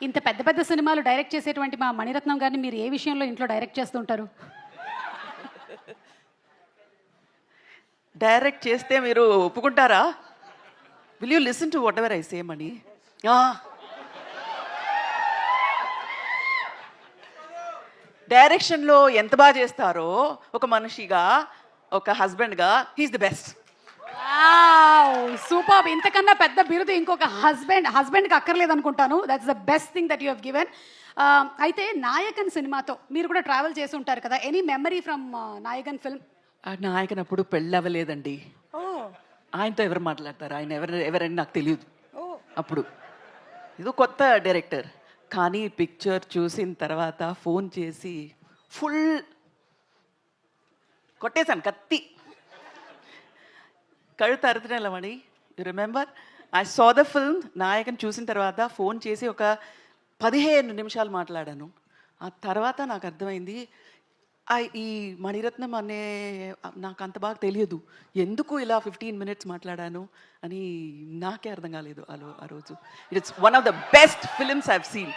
ఇంత పెద్ద పెద్ద సినిమాలు డైరెక్ట్ చేసేటువంటి మా మణిరత్నం గారిని మీరు ఏ విషయంలో ఇంట్లో డైరెక్ట్ చేస్తుంటారు? డైరెక్ట్ చేస్తే మీరు ఒప్పుకుంటారా? Will you listen to whatever I say Mani? డైరెక్షన్లో ఎంత బాగా చేస్తారో ఒక మనిషిగా, ఒక హస్బెండ్గా, హీఈస్ ది బెస్ట్. సూపర్. ఇంతకన్నా పెద్ద బిరుదు ఇంకొక హస్బెండ్కి అక్కర్లేదు అనుకుంటాను. That's the best thing that you have given. అయితే నాయకన్ సినిమాతో మీరు కూడా ట్రావెల్ చేసి ఉంటారు కదా, any memory from Nayakan film? Nayakan అప్పుడు పెళ్ళి అవ్వలేదండి. ఆయనతో ఎవరు మాట్లాడతారు? ఆయన ఎవరని నాకు తెలియదు అప్పుడు. ఇది కొత్త డైరెక్టర్. కానీ పిక్చర్ చూసిన తర్వాత ఫోన్ చేసి ఫుల్ కొట్టేశాను, కత్తి కழுத்து అరుతున్నమని. You remember? I saw the film. Nayakan చూసిన తర్వాత ఫోన్ చేసి ఒక 15 నిమిషాలు మాట్లాడాను. ఆ తర్వాత నాకు అర్థమైంది, ఈ మణిరత్నం అనే నాకు అంత బాగా తెలియదు, ఎందుకు ఇలా 15 మినిట్స్ మాట్లాడాను అని నాకే అర్థం కాలేదు ఆ రోజు. It's one of the best films I have seen.